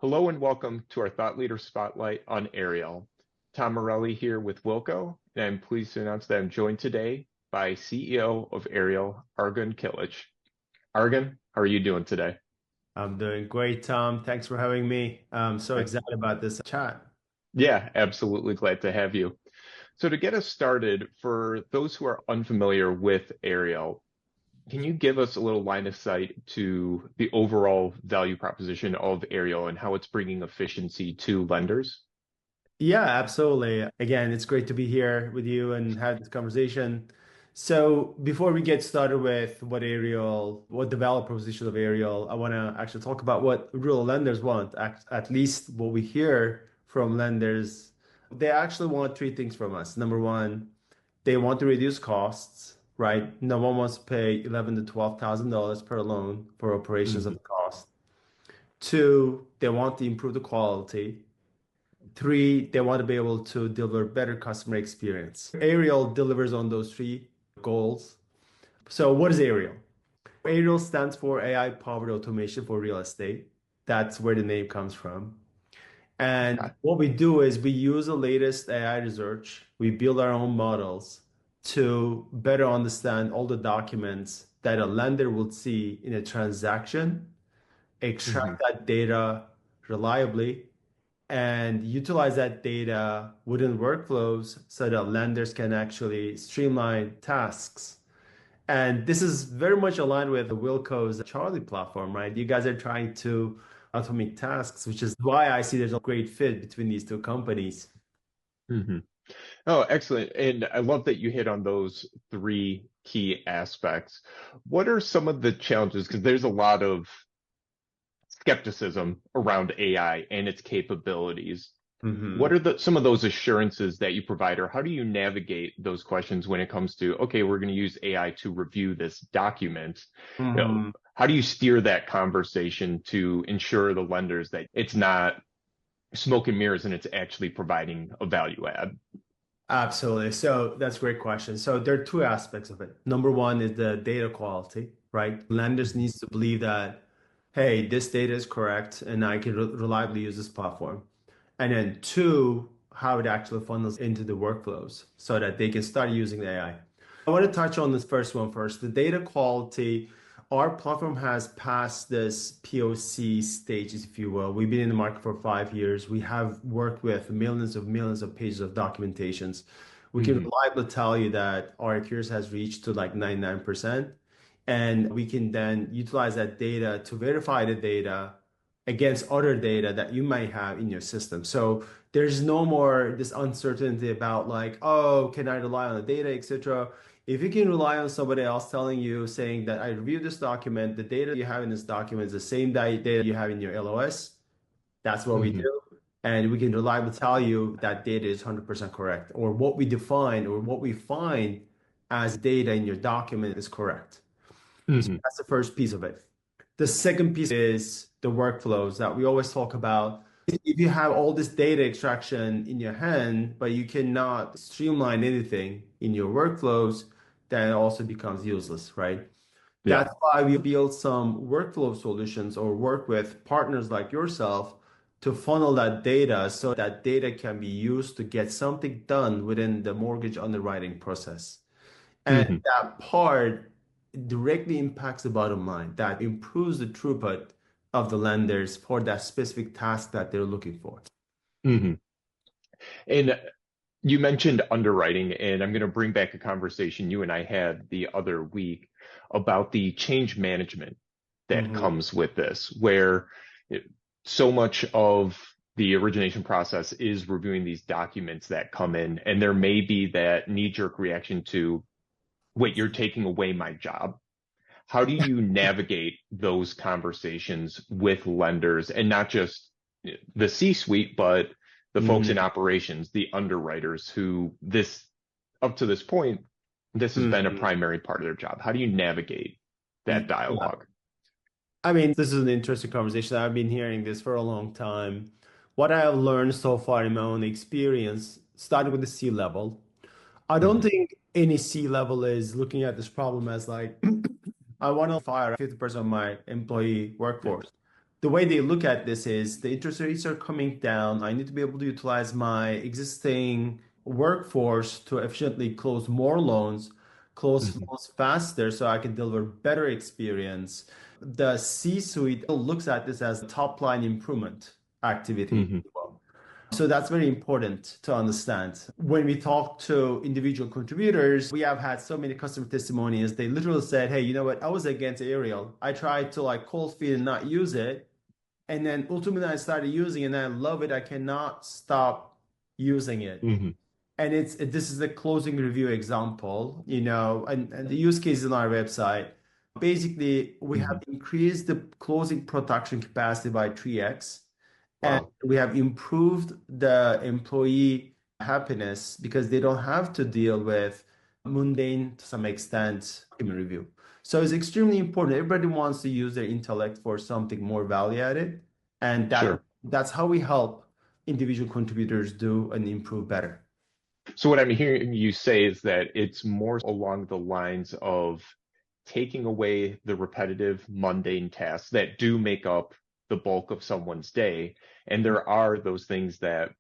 Hello and welcome to our Thought Leader Spotlight on Areal. Tom Morelli here with Wilco, and I'm pleased to announce that I'm joined today by CEO of Areal, Argun Kilic. Argun, how are you doing today? I'm doing great, Tom. Thanks for having me. I'm so excited about this chat. Yeah, absolutely glad to have you. So to get us started, for those who are unfamiliar with Areal, can you give us a little line of sight to the overall value proposition of Areal and how it's bringing efficiency to lenders? Yeah, absolutely. Again, it's great to be here with you and have this conversation. So before we get started with what the value proposition of Ariel, I want to actually talk about what real lenders want. At least what we hear from lenders, they actually want three things from us. Number one, they want to reduce costs, right? No one wants to pay 11 to $12,000 per loan for operations of Hmm. the cost. Two, they want to improve the quality. Three, they want to be able to deliver better customer experience. Ariel delivers on those three goals. So what is Ariel? Ariel stands for AI-powered automation for real estate. That's where the name comes from. And Okay. what we do is we use the latest AI research. We build our own models to better understand all the documents that a lender would see in a transaction, Hmm. extract that data reliably, and utilize that data within workflows so that lenders can actually streamline tasks. And this is very much aligned with Wilco's Charlie platform, right? You guys are trying to automate tasks, which is why I see there's a great fit between these two companies. Hmm. Oh, excellent. And I love that you hit on those three key aspects. What are some of the challenges? Because there's a lot of skepticism around AI and its capabilities. What Hmm. are some of those assurances that you provide, or how do you navigate those questions when it comes to, okay, we're going to use AI to review this document? Hmm. How do you steer that conversation to ensure the lenders that it's not smoke and mirrors and it's actually providing a value add? Absolutely. So that's a great question. So there are two aspects of it. Number one is the data quality, right? Lenders needs to believe that, hey, this data is correct and I can reliably use this platform. And then two, how it actually funnels into the workflows so that they can start using the AI. I want to touch on this first one first. The data quality, our platform has passed this POC stages, if you will. We've been in the market for 5 years. We have worked with millions of pages of documentations. We can Hmm. reliably tell you that our accuracy has reached to like 99%. And we can then utilize that data to verify the data against other data that you might have in your system. So there's no more this uncertainty about like, oh, can I rely on the data, etc. If you can rely on somebody else telling you, saying that I reviewed this document, the data you have in this document is the same data you have in your LOS, that's what we Hmm. do. And we can reliably tell you that data is 100% correct, or what we define or what we find as data in your document is correct. So Hmm. that's the first piece of it. The second piece is the workflows that we always talk about. If you have all this data extraction in your hand, but you cannot streamline anything in your workflows, then it also becomes useless, right? Yeah. That's why we build some workflow solutions or work with partners like yourself to funnel that data so that data can be used to get something done within the mortgage underwriting process. And Hmm. that part directly impacts the bottom line. That improves the throughput of the lenders for that specific task that they're looking for. Hmm. And you mentioned underwriting, and I'm going to bring back a conversation you and I had the other week about the change management that Hmm. comes with this, where it- so much of the origination process is reviewing these documents that come in, and there may be that knee-jerk reaction to, wait, you're taking away my job. How do you navigate those conversations with lenders and not just the C-suite, but the folks in Hmm. operations, the underwriters who up to this point, this has been a Hmm. primary part of their job. How do you navigate that Yeah. dialogue? I mean, this is an interesting conversation. I've been hearing this for a long time. What I have learned so far in my own experience, starting with the C level, I don't Hmm. think any C level is looking at this problem as like, I want to fire 50% of my employee Yeah. workforce. the way they look at this is the interest rates are coming down. I need to be able to utilize my existing workforce to efficiently close Hmm. loans faster so I can deliver better experience. The C-suite looks at this as top line improvement activity. Hmm. So that's very important to understand. When we talk to individual contributors, we have had so many customer testimonials. They literally said, "Hey, you know what? I was against Aerial. I tried to like cold feet and not use it. And then ultimately I started using it and I love it. I cannot stop using it." Hmm. And this is a closing review example, and the use case is on our website. Basically, we have Hmm. increased the closing production capacity by 3x, and Wow. we have improved the employee happiness because they don't have to deal with mundane, to some extent, human review. So it's extremely important. Everybody wants to use their intellect for something more value added, and Sure. that's how we help individual contributors do and improve better. So what I'm hearing you say is that it's more along the lines of taking away the repetitive, mundane tasks that do make up the bulk of someone's day. And there are those things that,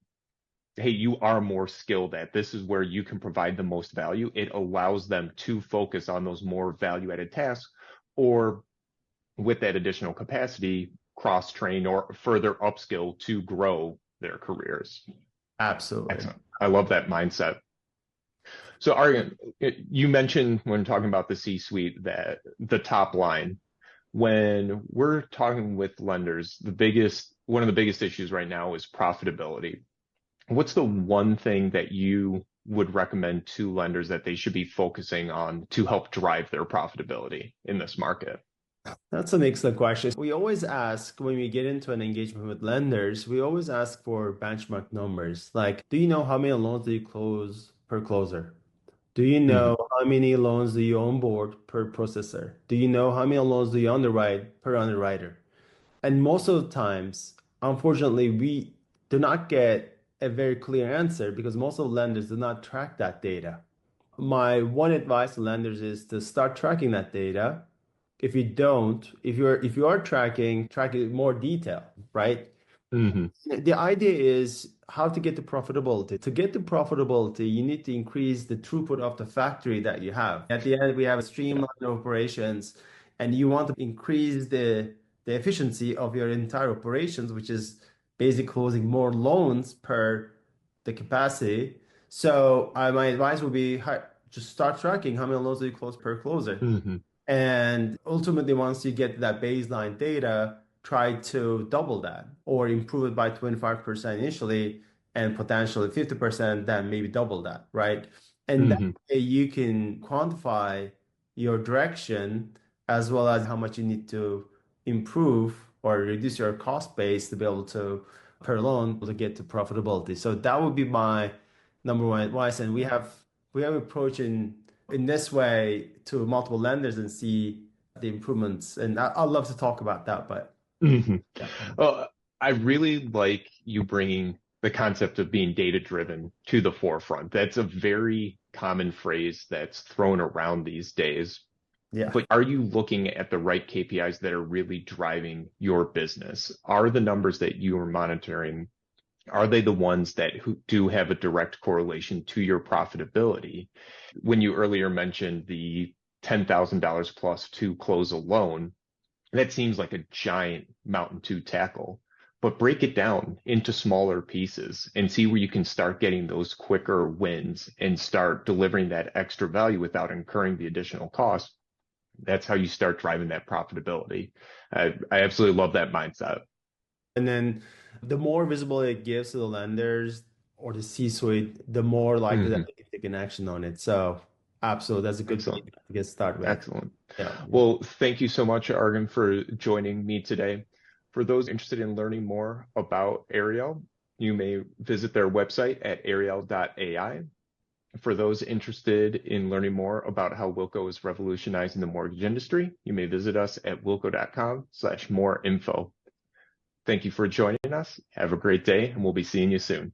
hey, you are more skilled at. This is where you can provide the most value. It allows them to focus on those more value-added tasks, or with that additional capacity, cross-train or further upskill to grow their careers. Absolutely. Excellent. I love that mindset. So, Argun, you mentioned when talking about the C-suite that the top line, when we're talking with lenders, one of the biggest issues right now is profitability. What's the one thing that you would recommend to lenders that they should be focusing on to help drive their profitability in this market? That's an excellent question. We always ask when we get into an engagement with lenders, we always ask for benchmark numbers. Like, do you know how many loans do you close per closer? Do you know Hmm. how many loans do you onboard per processor? Do you know how many loans do you underwrite per underwriter? And most of the times, unfortunately, we do not get a very clear answer because most of the lenders do not track that data. My one advice to lenders is to start tracking that data. If you don't, if you are tracking, track it in more detail, right? Hmm. The idea is how to get to profitability. To get to profitability, you need to increase the throughput of the factory that you have. At the end, we have a Yeah. streamlined operations, and you want to increase the efficiency of your entire operations, which is basically closing more loans per the capacity. So my advice would be just start tracking how many loans do you close per closer. Hmm. And ultimately, once you get that baseline data, try to double that or improve it by 25% initially and potentially 50%, then maybe double that, right? And that Hmm. way you can quantify your direction as well as how much you need to improve or reduce your cost base to be able to per loan to get to profitability. So that would be my number one advice. And we have approach in this way to multiple lenders and see the improvements. And I'd love to talk about that, but Hmm. yeah. Well, I really like you bringing the concept of being data driven to the forefront. That's a very common phrase that's thrown around these days. Yeah. But are you looking at the right KPIs that are really driving your business? Are the numbers that you are monitoring, are they the ones that do have a direct correlation to your profitability? When you earlier mentioned the $10,000 plus to close a loan, that seems like a giant mountain to tackle. But break it down into smaller pieces and see where you can start getting those quicker wins and start delivering that extra value without incurring the additional cost. That's how you start driving that profitability. I absolutely love that mindset. And then the more visible it gives to the lenders or the C-suite, the more likely that Hmm. they can take an action on it. So absolutely, that's a good Excellent. feedback to get started with. Excellent. Yeah. Well, thank you so much, Argun, for joining me today. For those interested in learning more about Ariel, you may visit their website at ariel.ai. For those interested in learning more about how Wilco is revolutionizing the mortgage industry, you may visit us at wilco.com/more info. Thank you for joining us. Have a great day, and we'll be seeing you soon.